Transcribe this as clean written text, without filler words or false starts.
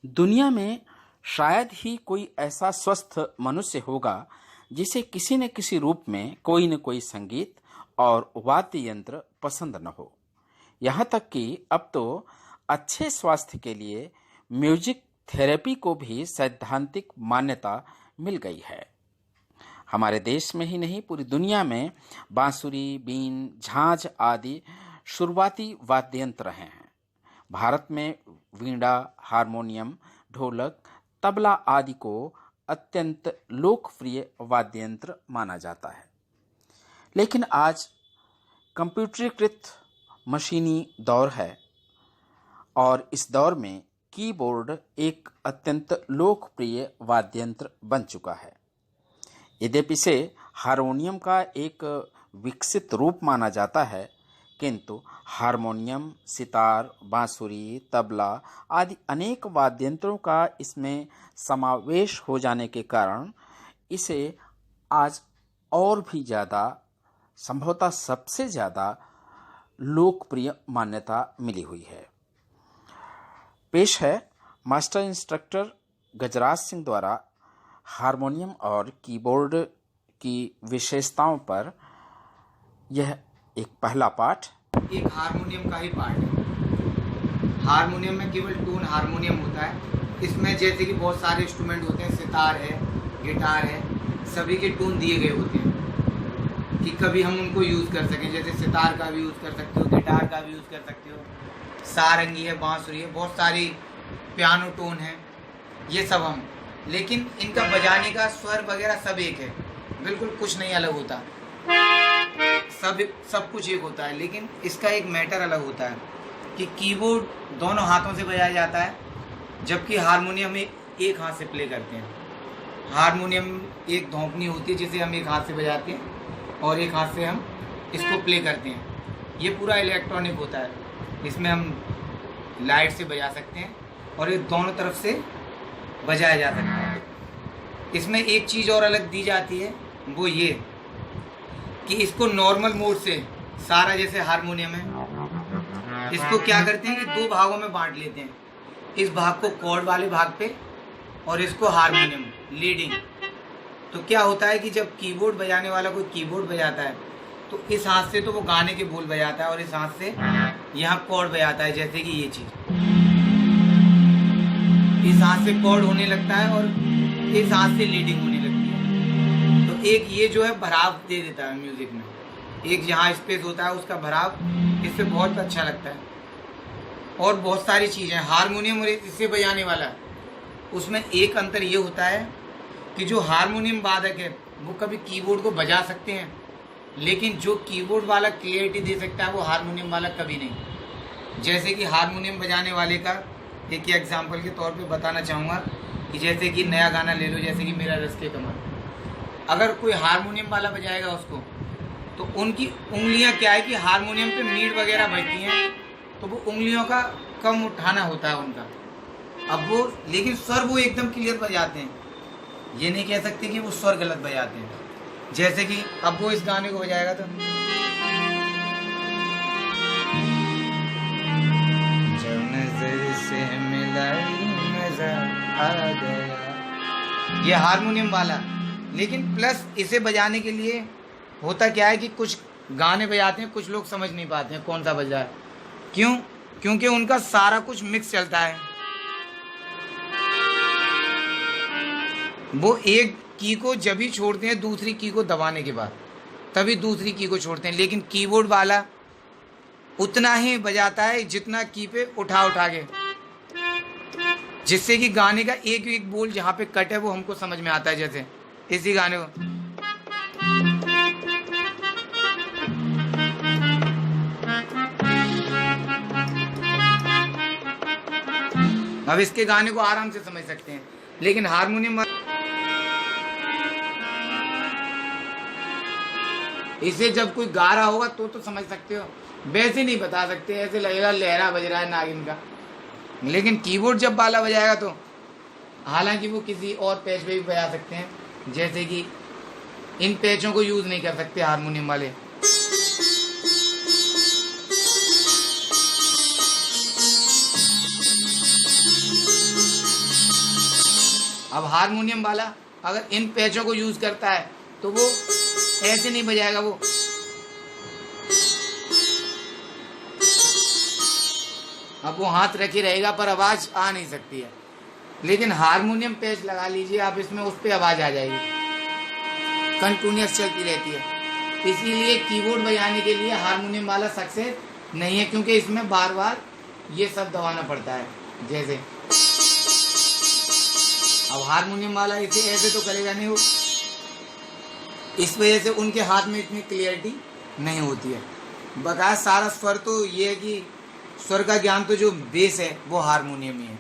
दुनिया में शायद ही कोई ऐसा स्वस्थ मनुष्य होगा जिसे किसी न किसी रूप में कोई न कोई संगीत और वाद्य यंत्र पसंद न हो। यहाँ तक कि अब तो अच्छे स्वास्थ्य के लिए म्यूजिक थेरेपी को भी सैद्धांतिक मान्यता मिल गई है। हमारे देश में ही नहीं, पूरी दुनिया में बांसुरी, बीन, झांझ आदि शुरुआती वाद्य यंत्र रहे हैं। भारत में वीणा, हारमोनियम, ढोलक, तबला आदि को अत्यंत लोकप्रिय वाद्य यंत्र माना जाता है। लेकिन आज कंप्यूटरीकृत मशीनी दौर है और इस दौर में कीबोर्ड एक अत्यंत लोकप्रिय वाद्य यंत्र बन चुका है। यद्यपि इसे हारमोनियम का एक विकसित रूप माना जाता है, किंतु हारमोनियम, सितार, बांसुरी, तबला आदि अनेक वाद्य यंत्रों का इसमें समावेश हो जाने के कारण इसे आज और भी ज़्यादा, संभवतः सबसे ज़्यादा लोकप्रिय मान्यता मिली हुई है। पेश है मास्टर इंस्ट्रक्टर गजराज सिंह द्वारा हारमोनियम और कीबोर्ड की विशेषताओं पर यह एक पहला पाठ। एक हारमोनियम का ही पार्ट है। हारमोनियम में केवल टोन हारमोनियम होता है। इसमें जैसे कि बहुत सारे इंस्ट्रूमेंट होते हैं, सितार है, गिटार है, सभी के टोन दिए गए होते हैं कि कभी हम उनको यूज़ कर सकें। जैसे सितार का भी यूज़ कर सकते हो, गिटार का भी यूज़ कर सकते हो, सारंगी है, बांसुरी है, बहुत सारी पियानो टोन है, ये सब हम। लेकिन इनका बजाने का स्वर वगैरह सब एक है, बिल्कुल कुछ नहीं अलग होता, सब कुछ एक होता है। लेकिन इसका एक मैटर अलग होता है कि कीबोर्ड दोनों हाथों से बजाया जाता है, जबकि हारमोनियम में एक हाथ से प्ले करते हैं। हारमोनियम एक धौंपनी होती है जिसे हम एक हाथ से बजाते हैं और एक हाथ से हम इसको प्ले करते हैं। ये पूरा इलेक्ट्रॉनिक होता है। इसमें हम लाइट से बजा सकते हैं और ये दोनों तरफ से बजाया जा सकता है। इसमें एक चीज़ और अलग दी जाती है, वो ये कि इसको नॉर्मल मोड से सारा, जैसे हारमोनियम है, इसको क्या करते हैं कि दो भागों में बांट लेते हैं। इस भाग को कॉर्ड वाले भाग पे और इसको हारमोनियम लीडिंग। तो क्या होता है कि जब कीबोर्ड बजाने वाला कोई कीबोर्ड बजाता है तो इस हाथ से तो वो गाने के बोल बजाता है और इस हाथ से यहाँ कॉर्ड बजाता है। जैसे कि ये चीज़ इस हाथ से कॉर्ड होने लगता है और इस हाथ से लीडिंग होने लगती है। तो एक ये जो है भराव दे देता है म्यूजिक में। एक यहाँ स्पेस होता है, उसका भराव इससे बहुत अच्छा लगता है। और बहुत सारी चीज़ें हारमोनियम और इससे बजाने वाला, उसमें एक अंतर ये होता है कि जो हारमोनियम वादक है वो कभी कीबोर्ड को बजा सकते हैं, लेकिन जो कीबोर्ड वाला क्लियरिटी दे सकता है वो हारमोनियम वाला कभी नहीं। जैसे कि हारमोनियम बजाने वाले का एक एग्जाम्पल के तौर पे बताना चाहूँगा कि जैसे कि नया गाना ले लो, जैसे कि मेरा रस के कमर। अगर कोई हारमोनियम वाला बजाएगा उसको, तो उनकी उंगलियां क्या है कि हारमोनियम पे मीट वगैरह बजती हैं, तो वो उंगलियों का कम उठाना होता है उनका। अब वो, लेकिन स्वर वो एकदम क्लियर बजाते हैं। ये नहीं कह सकते कि वो स्वर गलत बजाते हैं। जैसे कि अब वो इस गाने को बजाएगा तो जब नजर से मिलाई नजर आ गया, ये हारमोनियम वाला। लेकिन प्लस इसे बजाने के लिए होता क्या है कि कुछ गाने बजाते हैं, कुछ लोग समझ नहीं पाते हैं कौन सा बज रहा है। क्यों? क्योंकि उनका सारा कुछ मिक्स चलता है। वो एक की को जब ही छोड़ते हैं दूसरी की को दबाने के बाद, तभी दूसरी की को छोड़ते हैं। लेकिन कीबोर्ड वाला उतना ही बजाता है जितना की पे उठा के, जिससे कि गाने का एक एक बोल जहाँ पे कट है वो हमको समझ में आता है। जैसे इसी गाने को अब इसके गाने को आराम से समझ सकते हैं। लेकिन हारमोनियम इसे जब कोई गा रहा होगा तो समझ सकते हो, वैसे नहीं बता सकते। ऐसे लगेगा लहरा बज रहा है नागिन का। लेकिन कीबोर्ड जब बाला बजाएगा तो, हालांकि वो किसी और पैच पे भी बजा सकते हैं, जैसे कि इन पैचों को यूज़ नहीं कर सकते हारमोनियम वाले। अब हारमोनियम वाला अगर इन पैचों को यूज करता है तो वो ऐसे नहीं बजाएगा, वो अब वो हाथ रखे रहेगा पर आवाज आ नहीं सकती है। लेकिन हारमोनियम पैच लगा लीजिए आप इसमें, उस पर आवाज आ जाएगी, कंटिन्यूअस चलती रहती है। इसीलिए कीबोर्ड बजाने के लिए हारमोनियम वाला सक्सेस नहीं है, क्योंकि इसमें बार बार ये सब दबाना पड़ता है। जैसे अब हारमोनियम वाला इसे ऐसे तो करेगा नहीं वो, इस वजह से उनके हाथ में इतनी क्लियरिटी नहीं होती है। बकाया सारा स्वर तो ये है कि स्वर का ज्ञान तो जो बेस है वो हारमोनियम ही है।